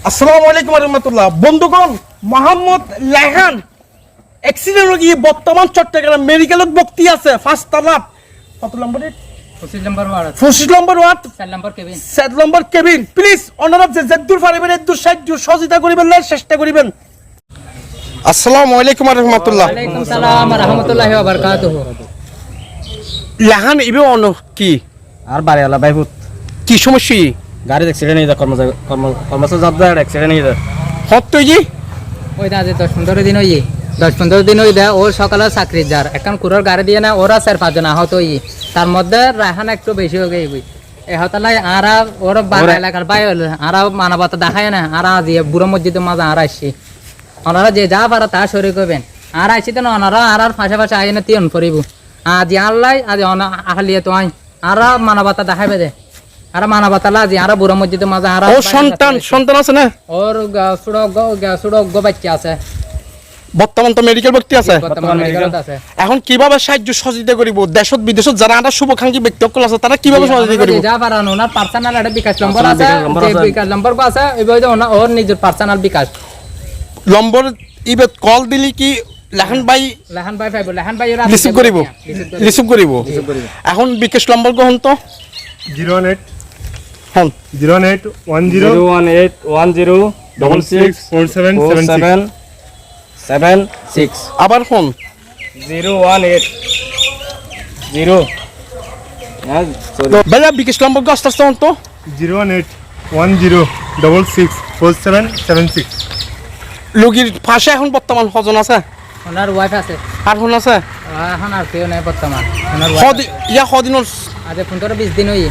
আসসালামু আলাইকুম রহমতুল্লাহ। বন্ধুগণ, মোহাম্মদ লাহান অ্যাক্সিডেন্ট গিয়ে বর্তমান চট্টগ্রাম মেডিকেলত ভর্তি আছে। ফার্স্ট তালাব কত নম্বর? 25 নম্বর ওয়ার্ড 7 নম্বর কেবিন। প্লিজ ওনারা যে যেদুর পারিবেন এদুর সাহায্য সহযোগিতা করিবেন, চেষ্টা করিবেন। আসসালামু আলাইকুম রহমতুল্লাহ। ওয়ালাইকুম সালাম রাহমাতুল্লাহি ওয়া বারাকাতুহু। লাহান ইবে অন কি আর বাড়ি আলা বাইপুত কি সমস্যা? গাড়ি অ্যাক্সিডেন্ট হয়ে যায় কর্মচারী যাত্রা অ্যাক্সিডেন্ট হয়ে যায় হত জি ওই দা যে 10-15 দিন হই 10-15 দিন হই দেয়। ও সকালে চাকরি যার এখন কুরোর গাড়ি দিয়ে না ওরা 4-5 জন আহত হই। তার মধ্যে রাহান একটু বেশি হয়ে গই এ হতালাই আরা ওর বাড়ি এলাকার বাই আরা মানবতা দেখায় না। আরা দিয়ে বুড়ো মসজিদের মাঝে আর আসছি ওনারা যে যা পারে তা শরীর করবেন। আর আইসি তো ওনারা আর পাশাপাশি আইনে তিন পড়িব আজ আল্লাহ আজ আহলিয়ে তো আই আর মানবতা দেখাইবে দে আর মানবতা লাজি আর বুড়ো মসজিদের মাঝে আর ও সন্তান আছে না? ওর সুড়ক বাচ্চা আছে। বর্তমান তো মেডিকেল ভর্তি আছে। এখন কিভাবে সাহায্য সহযোগিতা করিব? দেশত বিদেশত যারা আমরা শুভাকাঙ্ক্ষী ব্যক্তিসকল আছে তারা কিভাবে সহযোগিতা করিব? যা পারান ওনার পার্সোনাল একটা বিকাশ নম্বর আছে, যে বিকাশ নম্বর আছে ওই ওর নিজের পার্সোনাল বিকাশ নম্বর ইবে কল দিলি কি লাহান ভাই পাইব। লাহান ভাই রিসিভ করিব। এখন বিকাশ নম্বর গ্রহণ তো 08 হন 08 10 018104776 আবার ফোন 018 ভাইয়া বিকাশ নম্বর আস্তে আস্তে হন তো 081064776 লগির পাশে এখন বর্তমান হজন আছে ওনার ওয়াইফ আছে আর ফোন আছে এখন আর কেউ নাই বর্তমান। ওনার ইয়া সদিনৰ আজ 15-20 দিন হই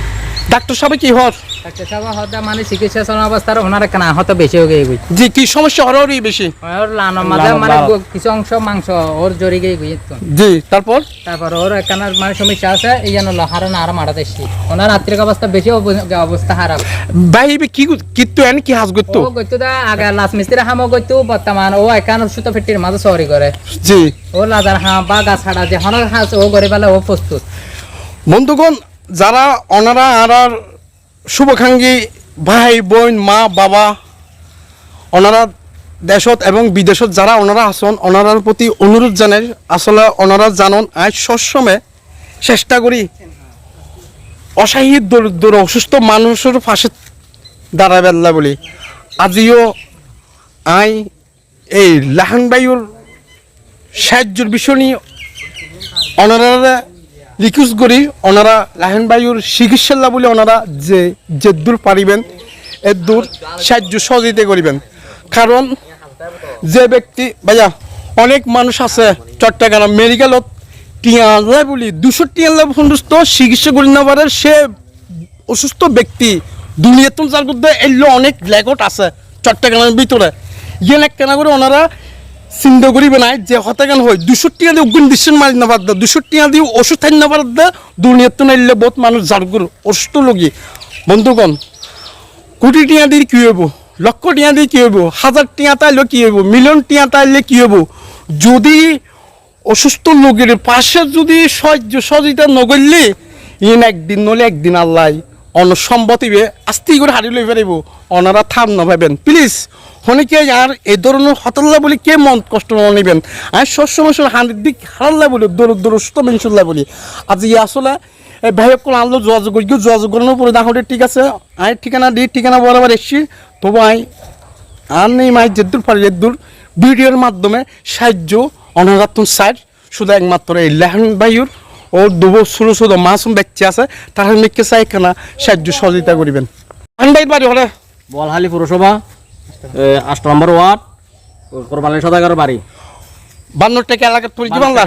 ডাক্তার সাহেব কি হর ডাক্তার সাহেব হতা মানে চিকিৎসা চলা অবস্থার ওনার কেন আহত বেশি হয়ে গই জি কি সমস্যা হরই বেশি ওর লানো মাঝে মানে কিছু অংশ মাংস ওর জড়ি গই জি তারপর ওর কেন মানে সমস্যা আছে এই জন্য লহারন আর মারাতে এসছি। ওনার আত্মিক অবস্থা বেশি অবস্থা খারাপ। ভাই কি কিত্তু এন কি হাজ গত্তু ও গইতো দা আগে লাস মিস্ত্রি হামো গইতো বর্তমান ও একান সুতো ফেটির মাঝে সরি করে জি ও লাজার হাঁ বা গাছ ছাড়া যে হন হাস ও করে বেলা ও প্রস্তুত। বন্ধুগণ, যারা ওনারা আর শুভাকাঙ্ক্ষী ভাই বোন মা বাবা ওনারা দেশত এবং বিদেশত যারা ওনারা আসন ওনারার প্রতি অনুরোধ জানাই। আসলে ওনারা জানন আজ সবসময় চেষ্টা করি অসহায় দরিদ্র অসুস্থ মানুষের পাশে দাঁড়াবেল্লা বলি। আজিও আই এই লাহান ভাইয়ের সাহায্যের বিষয় নিয়ে ওনারা রিকোয়েস্ট করি। ওনারা লাহান ভাইয়ের চিকিৎসা বলে ওনারা যে দূর পারিবেন এর দূর সাহায্য সহযোগিতা করিবেন। কারণ যে ব্যক্তি ভাইয়া অনেক মানুষ আছে চট্টগ্রাম মেডিকেলত টিয়ালে বলি 200 টিয়ালে সুস্থ চিকিৎসা করি না পারে সে অসুস্থ ব্যক্তি দুনিয়াতে যার মধ্যে এলো অনেক লেগট আছে চট্টগ্রামের ভিতরে ইয়ে এক কেনা করে ওনারা চিন্তা করিবে নাই যে হতাগান হয় 200 টিয়া দিয়ে উগুন ডিসিশন মারি না পারদ 200 টিয়া দিয়ে ওষুধ থাকি না পারদ দুনিয়াতে নাইলে বহুত মানুষ জারগুর অসুস্থ লগি। বন্ধুগণ, কোটি টিয়া দিয়ে কি হইব, লক্ষ টিয়া দিয়ে কি হইব, 1000 টিয়া তাইলে কি হইব, মিলিয়ন টিয়া তাইলে কি হইব যদি অসুস্থ লোকের পাশে যদি সহযোগিতা নগরলে ইন একদিন নলে একদিন আল্লাহ অনসম্মতিবে আস্তি করে হারিয়ে লই পারিব। ওনারা থাম না ভাবেন প্লিজ। অনেকে আর এই ধরনের হতল্লা বলি কে মন কষ্ট নিবেন। আমি সবসময় হান্ড্রেড দিক হারাল্লা বলি দরস্ত মেনসুল্লাহ বলি। আজ ই আসলে ভাই কোন আনলো যোগাযোগ করি যোগাযোগ করানোর পরে দেখো ঠিক আছে আমি ঠিকানা দিই ঠিকানা বরাবর এসছি। তবু আর নেই মাই যেদূর পারি যেদূর ভিডিওর মাধ্যমে সাহায্য ওনারা তুমি সাইড শুধু একমাত্র এই লাহান ভাইয়ের ও দুবো ছোটো ছোটো মাসুম ব্যক্তি আছে তারা মেয়েকে চাই কেনা সাহায্য সহযোগিতা করিবেন। লাহান ভাইয়ের বাড়ি হলে বলহালি পৌরসভা 8 নম্বর ওয়ার্ড কোরবানি সদাগর বাড়ি 52 টাকা এলাকার পরিচয় বাংলা।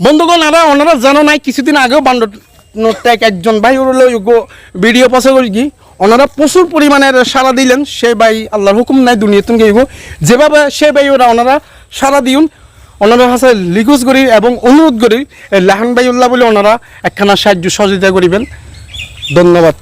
বন্ধুগণ, ওনারা জানো নাই কিছুদিন আগেও 52 টাকা একজন ভাই হলো ভিডিও পাশে করি কি ওনারা প্রচুর পরিমাণের সাড়া দিলেন। সে ভাই আল্লাহর হুকুম নাই দুনিয়াতে গেইব যেভাবে সে ভাই ওনারা সাড়া দিউন ওনারা কাছে রিকোয়েস্ট করি এবং অনুরোধ করি লাহান ভাইউল্লাহ বলে ওনারা একখানা সাহায্য সহযোগিতা করিবেন। ধন্যবাদ।